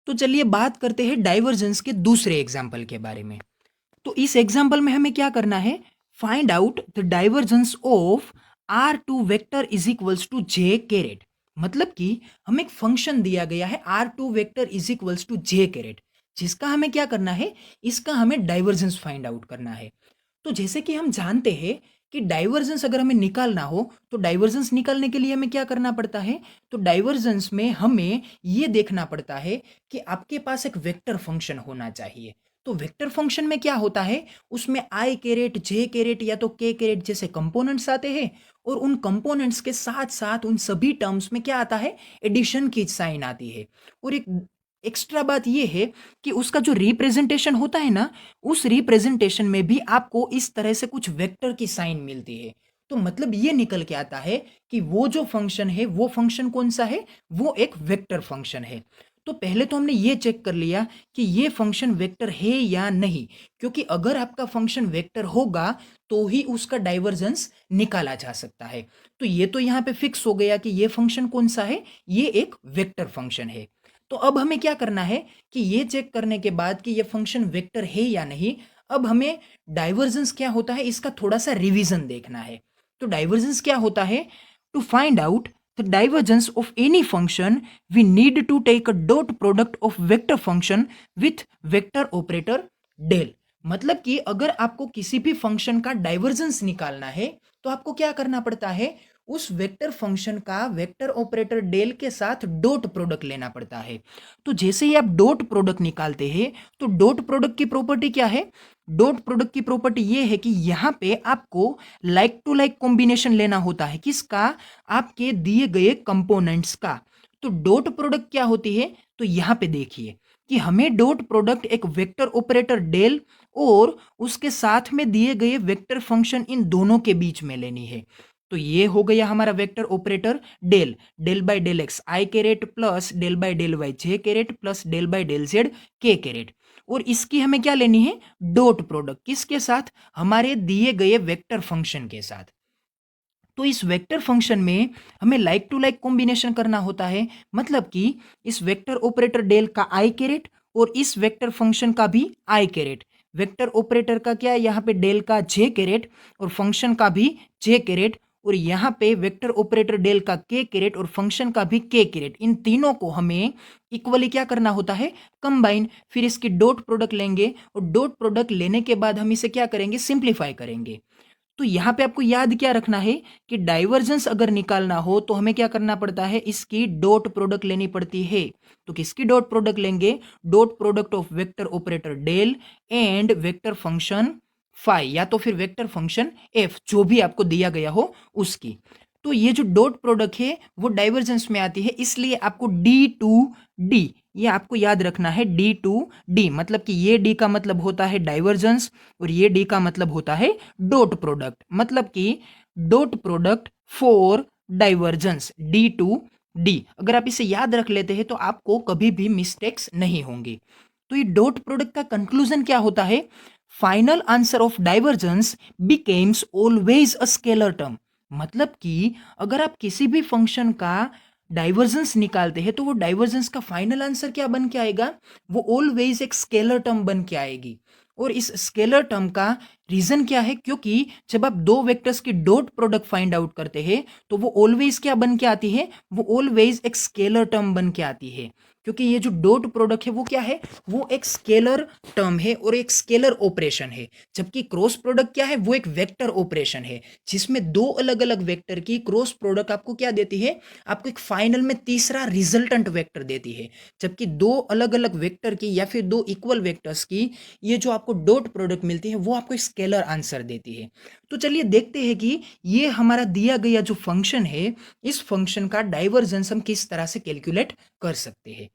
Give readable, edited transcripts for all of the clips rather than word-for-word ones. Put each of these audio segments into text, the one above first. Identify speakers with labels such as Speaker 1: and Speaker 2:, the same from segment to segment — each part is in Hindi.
Speaker 1: तो चलिए बात करते हैं डाइवर्जेंस के दूसरे एग्जाम्पल के बारे में। तो इस एग्जाम्पल में हमें क्या करना है, find out the divergence of r two vector is equals to j caret. मतलब कि हमें एक फंक्शन दिया गया है r two vector is equals to j caret, जिसका हमें क्या करना है, इसका हमें डाइवर्जेंस फाइंड आउट करना है। तो जैसे कि हम जानते हैं कि डाइवर्जेंस अगर हमें निकालना हो तो डाइवर्जेंस निकालने के लिए हमें क्या करना पड़ता है, तो डाइवर्जेंस में हमें ये देखना पड़ता है कि आपके पास एक वेक्टर फंक्शन होना चाहिए। तो वेक्टर फंक्शन में क्या होता है, उसमें आई कैरेट, जे कैरेट या तो के कैरेट जैसे कंपोनेंट्स आते हैं, और उन कंपोनेंट्स के साथ साथ उन सभी टर्म्स में क्या आता है, एडिशन की साइन आती है। और एक एक्स्ट्रा बात यह है कि उसका जो रिप्रेजेंटेशन होता है ना, उस रिप्रेजेंटेशन में भी आपको इस तरह से कुछ वेक्टर की साइन मिलती है। तो मतलब ये निकल के आता है कि वो जो फंक्शन है वो फंक्शन कौन सा है, वो एक वेक्टर फंक्शन है। तो पहले तो हमने ये चेक कर लिया कि ये फंक्शन वेक्टर है या नहीं, क्योंकि अगर आपका फंक्शन वेक्टर होगा तो ही उसका डाइवर्जेंस निकाला जा सकता है। तो ये तो यहाँ पे फिक्स हो गया कि ये फंक्शन कौन सा है, ये एक वेक्टर फंक्शन है। तो अब हमें क्या करना है कि ये चेक करने के बाद कि ये फंक्शन वेक्टर है या नहीं, अब हमें डाइवर्जेंस क्या होता है इसका थोड़ा सा रिवीजन देखना है। तो डाइवर्जेंस क्या होता है, to find out the divergence of any function we need to take a dot product of vector function with vector operator del. मतलब कि अगर आपको किसी भी फंक्शन का डाइवर्जेंस निकालना है तो आपको क्या करना पड़ता है, उस वेक्टर फंक्शन का वेक्टर ऑपरेटर डेल के साथ डॉट प्रोडक्ट लेना पड़ता है। तो जैसे ही आप डॉट प्रोडक्ट निकालते हैं तो डॉट प्रोडक्ट की प्रॉपर्टी क्या है, डॉट प्रोडक्ट की प्रॉपर्टी ये है कि यहां पे आपको लाइक टू लाइक कॉम्बिनेशन लेना होता है, किसका, आपके दिए गए कंपोनेंट्स का। तो डॉट प्रोडक्ट क्या होती है, तो यहां पे देखिए कि हमें डॉट प्रोडक्ट एक वेक्टर ऑपरेटर डेल और उसके साथ में दिए गए वेक्टर फंक्शन इन दोनों के बीच में लेनी है। तो ये हो गया हमारा vector operator del, del by del x i caret plus del by del y j caret plus del by del z k caret. और इसकी हमें क्या लेनी है, डॉट प्रोडक्ट, किसके साथ, हमारे दिए गए वेक्टर फंक्शन के साथ। तो इस वेक्टर फंक्शन में हमें लाइक टू लाइक कॉम्बिनेशन करना होता है, मतलब कि इस वेक्टर ऑपरेटर डेल का आई कैरेट और इस वेक्टर फंक्शन का भी आई कैरेट, वेक्टर ऑपरेटर का क्या है यहाँ पे डेल का जे कैरेट और फंक्शन का भी जे कैरेट, और यहाँ पे वेक्टर ऑपरेटर डेल का के कैरेट और फंक्शन का भी के कैरेट, इन तीनों को हमें इक्वली क्या करना होता है, कंबाइन। फिर इसकी डॉट प्रोडक्ट लेंगे और डॉट प्रोडक्ट लेने के बाद हम इसे क्या करेंगे, सिंप्लीफाई करेंगे। तो यहां पे आपको याद क्या रखना है कि डाइवर्जेंस अगर निकालना हो तो हमें क्या करना पड़ता है, इसकी डॉट प्रोडक्ट लेनी पड़ती है। तो किसकी डॉट प्रोडक्ट लेंगे, dot product of vector operator del and vector function phi, या तो फिर वेक्टर फंक्शन एफ, जो भी आपको दिया गया हो उसकी। तो ये जो डॉट प्रोडक्ट है वो डाइवर्जेंस में आती है, इसलिए आपको डी टू डी, ये आपको याद रखना है, डी टू डी, मतलब कि ये डी का मतलब होता है डाइवर्जेंस और ये डी का मतलब होता है डॉट प्रोडक्ट, मतलब कि dot product for divergence d to d. अगर आप इसे याद रख लेते हैं तो आपको कभी भी मिस्टेक्स नहीं होंगी। तो ये डॉट प्रोडक्ट का कंक्लूजन क्या होता है, final answer of divergence becomes always a scalar term. मतलब कि अगर आप किसी भी फंक्शन का डाइवर्जेंस निकालते हैं तो वो डाइवर्जेंस का फाइनल आंसर क्या बन के आएगा, वो ऑलवेज एक स्केलर टर्म बन के आएगी। और इस स्केलर टर्म का रीजन क्या है, क्योंकि जब आप दो वेक्टर्स की डॉट प्रोडक्ट फाइंड आउट करते हैं तो वो ऑलवेज क्या बन के आती है, वो ऑलवेज एक स्केलर टर्म बन के आती है। क्योंकि ये जो डॉट प्रोडक्ट है वो क्या है, वो एक स्केलर टर्म है और एक स्केलर ऑपरेशन है। जबकि क्रॉस प्रोडक्ट क्या है, वो एक वेक्टर ऑपरेशन है, जिसमें दो अलग अलग वेक्टर की क्रॉस प्रोडक्ट आपको क्या देती है, आपको एक फाइनल में तीसरा रिजल्टेंट वेक्टर देती है। जबकि दो अलग अलग वेक्टर की या फिर दो इक्वल वेक्टर्स की ये जो आपको डॉट प्रोडक्ट मिलती है वो आपको स्केलर आंसर देती है। तो चलिए देखते हैं कि ये हमारा दिया गया जो फंक्शन है, इस फंक्शन का डाइवर्जेंस हम किस तरह से कैलकुलेट कर सकते हैं।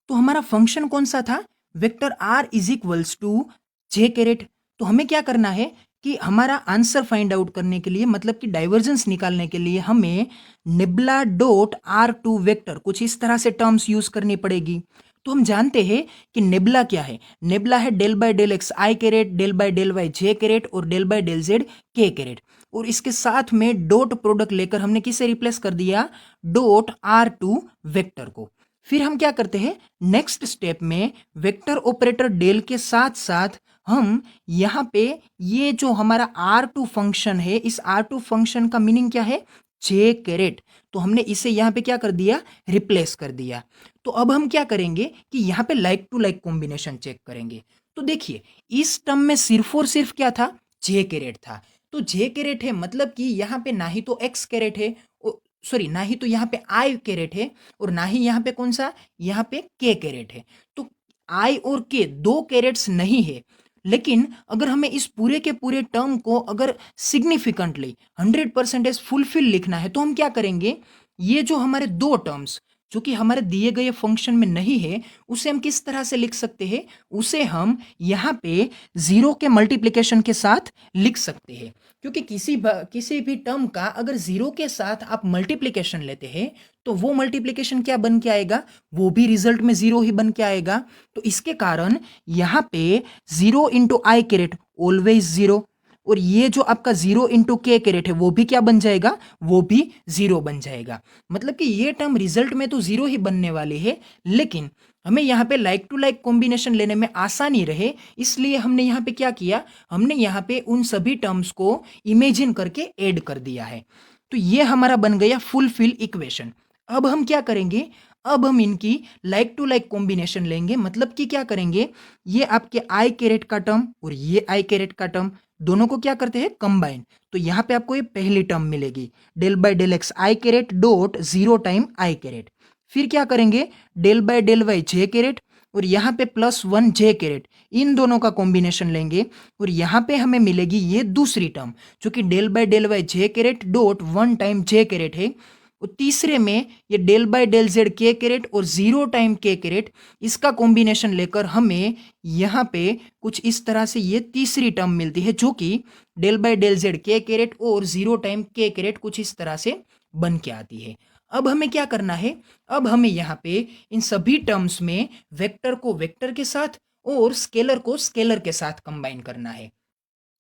Speaker 1: तो हमारा फंक्शन कौन सा था, vector r is equals to j caret. तो हमें क्या करना है कि हमारा आंसर फाइंड आउट करने के लिए, मतलब कि डाइवर्जेंस निकालने के लिए हमें निब्ला डॉट आर टू वेक्टर कुछ इस तरह से टर्म्स यूज करनी पड़ेगी। तो हम जानते हैं कि नेबला क्या है, नेबला है del by del x i caret, del by del y j caret और del by del z k caret. और इसके साथ में डॉट प्रोडक्ट लेकर हमने किसे रिप्लेस कर दिया, डॉट आर टू वेक्टर को। फिर हम क्या करते हैं, नेक्स्ट स्टेप में वेक्टर ऑपरेटर डेल के साथ साथ हम यहाँ पे ये जो हमारा R2 फंक्शन है, इस R2 फंक्शन का मीनिंग क्या है, जे कैरेट, तो हमने इसे यहाँ पे क्या कर दिया, रिप्लेस कर दिया। तो अब हम क्या करेंगे कि यहाँ पे like to like combination check करेंगे। तो देखिए इस टर्म में सिर्फ और सिर्फ क्या था, जे कैरेट था। तो जे कैरेट है मतलब कि यहाँ पे ना ही तो एक्स कैरेट है, सॉरी ना ही तो यहाँ पे आई कैरेट है, और ना ही यहाँ पे कौन सा, यहाँ पे के कैरेट है। तो आई और के दो कैरेट्स नहीं है। लेकिन अगर हमें इस पूरे के पूरे टर्म को अगर सिग्निफिकेंटली 100% फुलफिल लिखना है तो हम क्या करेंगे, ये जो हमारे दो टर्म्स जो कि हमारे दिए गए फंक्शन में नहीं है उसे हम किस तरह से लिख सकते हैं, उसे हम यहाँ पे जीरो के मल्टीप्लिकेशन के साथ लिख सकते हैं। क्योंकि किसी भी टर्म का अगर जीरो के साथ आप मल्टीप्लिकेशन लेते हैं तो वो मल्टीप्लिकेशन क्या बन के आएगा, वो भी रिजल्ट में जीरो ही बन के आएगा। तो इसके कारण यहाँ पे जीरो इंटू आई कैरेट ऑलवेज जीरो, और ये जो आपका जीरो इंटू के कैरेट है वो भी क्या बन जाएगा, वो भी जीरो बन जाएगा। मतलब कि ये टर्म रिजल्ट में तो जीरो ही बनने वाली है, लेकिन हमें यहाँ पे लाइक टू लाइक कॉम्बिनेशन लेने में आसानी रहे इसलिए हमने यहाँ पे क्या किया, हमने यहाँ पे उन सभी टर्म्स को इमेजिन करके ऐड कर दिया है। तो ये हमारा बन गया फुलफिल इक्वेशन। अब हम क्या करेंगे, अब हम इनकी लाइक टू लाइक कॉम्बिनेशन लेंगे, मतलब कि क्या करेंगे, ये आपके आई कैरेट का टर्म और ये आई कैरेट का टर्म दोनों को क्या करते हैं, कंबाइन। तो यहाँ पे आपको ये पहली टर्म मिलेगी, del by del x i caret dot zero time i caret. फिर क्या करेंगे, del by del y j caret और यहाँ पे +1 जे कैरेट, इन दोनों का कॉम्बिनेशन लेंगे और यहाँ पे हमें मिलेगी ये दूसरी टर्म जो कि del by del y j caret dot 1 time j caret है। और तीसरे में ये del by del z k caret और जीरो टाइम के कैरेट, इसका कॉम्बिनेशन लेकर हमें यहाँ पे कुछ इस तरह से ये तीसरी टर्म मिलती है जो कि del by del z k caret और जीरो टाइम के कैरेट कुछ इस तरह से बन के आती है। अब हमें क्या करना है, अब हमें यहाँ पे इन सभी टर्म्स में वेक्टर को वेक्टर के साथ और स्केलर को स्केलर के साथ कंबाइन करना है।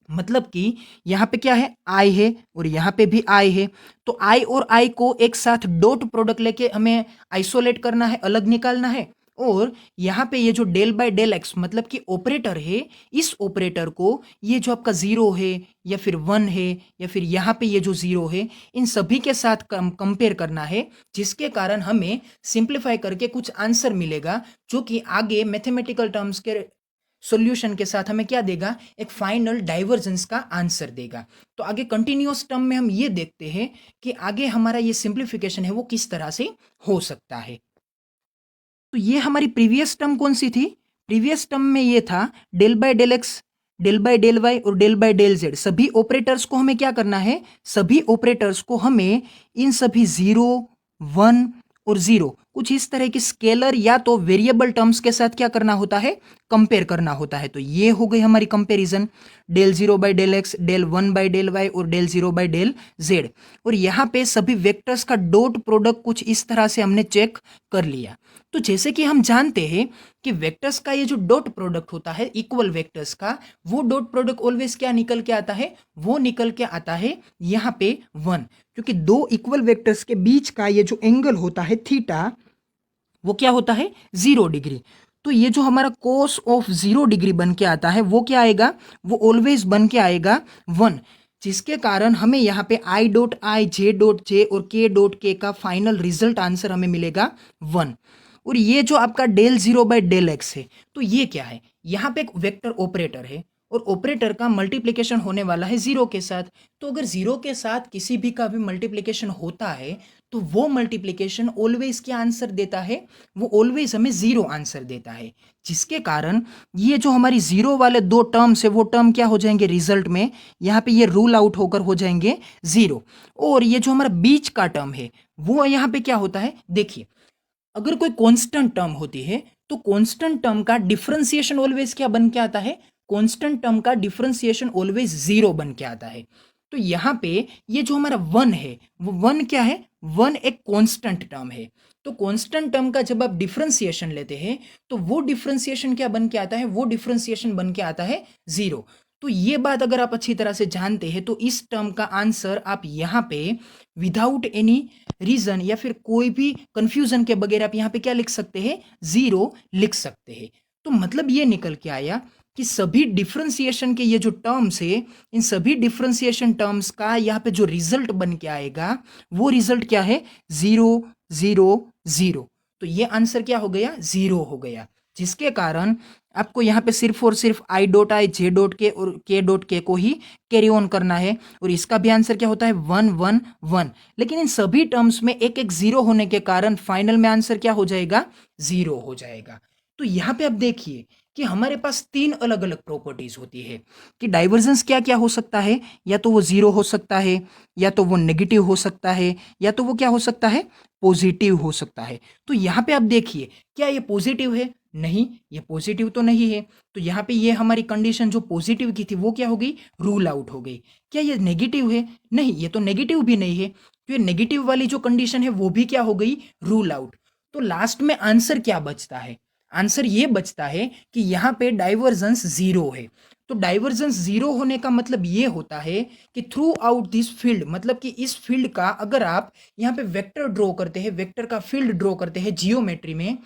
Speaker 1: मतलब कि यहाँ पे क्या है, आई है और यहाँ पे भी आई है। तो आई और आई को एक साथ डॉट प्रोडक्ट लेके हमें आइसोलेट करना है, अलग निकालना है। और यहाँ पे ये जो डेल बाय डेल एक्स मतलब कि ऑपरेटर है, इस ऑपरेटर को ये जो आपका जीरो है या फिर वन है या फिर यहाँ पे ये जो जीरो है, इन सभी के साथ कंपेयर करना है, जिसके कारण हमें सिंप्लीफाई करके कुछ आंसर मिलेगा जो कि आगे मैथमेटिकल टर्म्स के सॉल्यूशन के साथ हमें क्या देगा, एक फाइनल डाइवर्जेंस का आंसर देगा। तो आगे कंटिन्यूअस टर्म में हम ये देखते हैं कि आगे हमारा ये सिंप्लीफिकेशन है वो किस तरह से हो सकता है। तो ये हमारी प्रीवियस टर्म कौन सी थी, प्रीवियस टर्म में ये था del by del x, del by del Y और डेल बाय डेल जेड। सभी ऑपरेटर्स को हमें क्या करना है, सभी ऑपरेटर्स को हमें इन सभी जीरो, वन और जीरो कुछ इस तरह की स्केलर या तो वेरिएबल टर्म्स के साथ क्या करना होता है, कंपेयर करना होता है। तो ये हो गई हमारी comparison, del zero by del x, del one by del Y और del zero by del Z. और यहाँ पे सभी वेक्टर्स का डॉट प्रोडक्ट कुछ इस तरह से हमने चेक कर लिया। तो जैसे कि हम जानते हैं कि वेक्टर्स का ये जो डॉट प्रोडक्ट होता है इक्वल वेक्टर्स का, वो डॉट प्रोडक्ट ऑलवेज क्या निकल के आता है, वो निकल के आता है यहाँ पे 1, क्योंकि दो इक्वल वेक्टर्स के बीच का ये जो एंगल होता है थीटा, वो क्या होता है 0 डिग्री। तो ये जो हमारा कोस ऑफ 0 डिग्री बन के आता है वो क्या आएगा, वो ऑलवेज बन के आएगा 1, जिसके कारण हमें यहाँ पे I dot I, J dot J और के डॉट के का फाइनल रिजल्ट आंसर हमें मिलेगा 1। और ये जो आपका del zero by del x है, तो ये क्या है, यहाँ पे एक वेक्टर ऑपरेटर है और ऑपरेटर का मल्टीप्लिकेशन होने वाला है जीरो के साथ। तो अगर जीरो के साथ किसी भी का भी मल्टीप्लिकेशन होता है तो वो मल्टीप्लिकेशन ऑलवेज क्या आंसर देता है, वो ऑलवेज हमें जीरो आंसर देता है, जिसके कारण ये जो हमारी जीरो वाले दो टर्म्स है वो टर्म क्या हो जाएंगे रिजल्ट में, यहाँ पे ये रूल आउट होकर हो जाएंगे जीरो। और ये जो हमारा बीच का टर्म है वो यहाँ पे क्या होता है, देखिए अगर कोई कांस्टेंट टर्म होती है तो कांस्टेंट टर्म का डिफरेंशिएशन ऑलवेज क्या बन के आता है, कांस्टेंट टर्म का डिफरेंशिएशन ऑलवेज जीरो बन के आता है। तो यहाँ पे ये जो हमारा वन है वो वन क्या है, वन एक कांस्टेंट टर्म है। तो कांस्टेंट टर्म का जब आप डिफरेंशिएशन लेते हैं तो वो डिफरेंशिएशन क्या बन के आता है, वो डिफरेंशिएशन बन के आता है जीरो। तो ये बात अगर आप अच्छी तरह से जानते हैं तो इस टर्म का आंसर आप यहाँ पे विदाउट एनी रीजन या फिर कोई भी कंफ्यूजन के बगैर आप यहाँ पे क्या लिख सकते हैं, 0 लिख सकते हैं। तो मतलब ये निकल के आया कि सभी डिफरेंशिएशन के ये जो टर्म्स है, इन सभी डिफरेंशिएशन टर्म्स का यहाँ पे जो रिजल्ट बन के आएगा वो रिजल्ट क्या है, 0 0 0। तो ये आंसर क्या हो गया, 0 हो गया, जिसके कारण आपको यहाँ पे सिर्फ और सिर्फ I dot I, J dot के और के डॉट के को ही कैरी ऑन करना है, और इसका भी आंसर क्या होता है, 1 1 1। लेकिन इन सभी टर्म्स में एक एक 0 होने के कारण फाइनल में आंसर क्या हो जाएगा, 0 हो जाएगा। तो यहाँ पे आप देखिए कि हमारे पास 3 अलग अलग प्रॉपर्टीज होती है कि डाइवर्जेंस क्या क्या हो सकता है, या तो वो 0 हो सकता है, या तो वो नेगेटिव हो सकता है, या तो वो क्या हो सकता है, पॉजिटिव हो सकता है। तो यहाँ पे आप देखिए, क्या ये पॉजिटिव है, नहीं ये पॉजिटिव तो नहीं है। तो यहाँ पे ये हमारी कंडीशन जो पॉजिटिव की थी वो क्या हो गई, रूल आउट हो गई। क्या ये नेगेटिव है, नहीं ये तो नेगेटिव भी नहीं है, तो ये नेगेटिव वाली जो कंडीशन है वो भी क्या हो गई, रूल आउट। तो लास्ट में आंसर क्या बचता है, आंसर ये बचता है कि यहाँ पे डाइवर्जेंस 0 है। तो डाइवर्जेंस 0 होने का मतलब ये होता है कि थ्रू आउट दिस फील्ड, मतलब कि इस फील्ड का अगर आप यहाँ पे वेक्टर ड्रॉ करते हैं, वेक्टर का फील्ड ड्रॉ करते हैं जियोमेट्री में,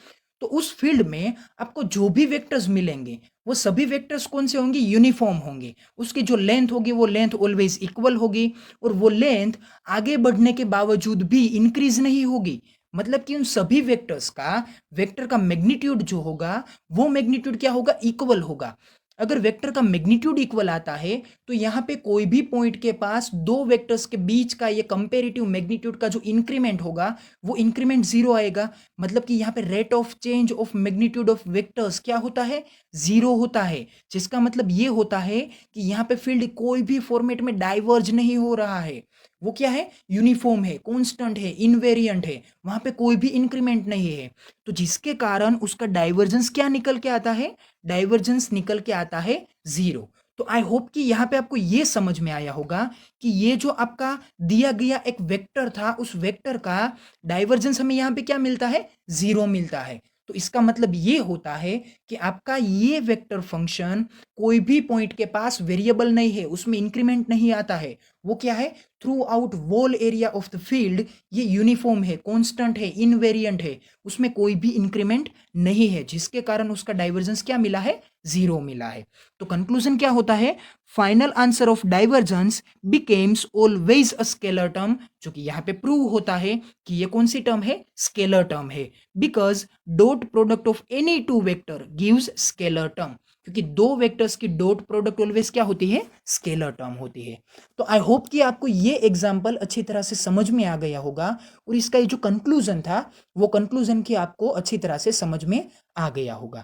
Speaker 1: तो उस फील्ड में आपको जो भी वेक्टर्स मिलेंगे वो सभी वेक्टर्स कौन से होंगे, यूनिफॉर्म होंगे। उसकी जो लेंथ होगी वो लेंथ ऑलवेज इक्वल होगी, और वो लेंथ आगे बढ़ने के बावजूद भी इंक्रीज नहीं होगी। मतलब कि उन सभी वेक्टर्स का, वेक्टर का मैग्नीट्यूड जो होगा वो मैग्नीट्यूड क्या होगा, इक्वल होगा। अगर वेक्टर का मैग्नीट्यूड इक्वल आता है तो यहाँ पे कोई भी पॉइंट के पास दो वेक्टर्स के बीच का ये कंपेरेटिव मैग्नीट्यूड का जो इंक्रीमेंट होगा वो इंक्रीमेंट 0 आएगा। मतलब कि यहाँ पे rate of change of magnitude of vectors क्या होता है, 0 होता है। जिसका मतलब ये होता है कि यहाँ पे फील्ड कोई भी फॉर्मेट में डाइवर्ज नहीं हो रहा है, वो क्या है, यूनिफॉर्म है, कांस्टेंट है, इनवेरिएंट है, वहां पे कोई भी इंक्रीमेंट नहीं है। तो जिसके कारण उसका डाइवर्जेंस क्या निकल के आता है, डाइवर्जेंस निकल के आता है 0। तो आई होप कि यहाँ पे आपको ये समझ में आया होगा कि ये जो आपका दिया गया एक वेक्टर था, उस वेक्टर का डाइवर्जेंस हमें यहाँ पे क्या मिलता है, 0 मिलता है। तो इसका मतलब ये होता है कि आपका ये वेक्टर फंक्शन कोई भी पॉइंट के पास वेरिएबल नहीं है, उसमें इंक्रीमेंट नहीं आता है, वो क्या है, through out wall area of the field ये यूनिफॉर्म है, कांस्टेंट है, इनवेरिएंट है, उसमें कोई भी इंक्रीमेंट नहीं है, जिसके कारण उसका डाइवर्जेंस क्या मिला है, 0 मिला है। तो कंक्लूजन क्या होता है, final answer of divergence becomes always a scalar term, जो कि यहाँ पे प्रूव होता है कि ये कौन सी टर्म है, स्केलर टर्म है, because dot product of any two vector gives scalar term, क्योंकि दो वेक्टर्स की डॉट प्रोडक्ट ऑलवेज क्या होती है, स्केलर टर्म होती है। तो आई होप कि आपको ये एग्जांपल अच्छी तरह से समझ में आ गया होगा, और इसका ये जो कंक्लूजन था वो कंक्लूजन की आपको अच्छी तरह से समझ में आ गया होगा।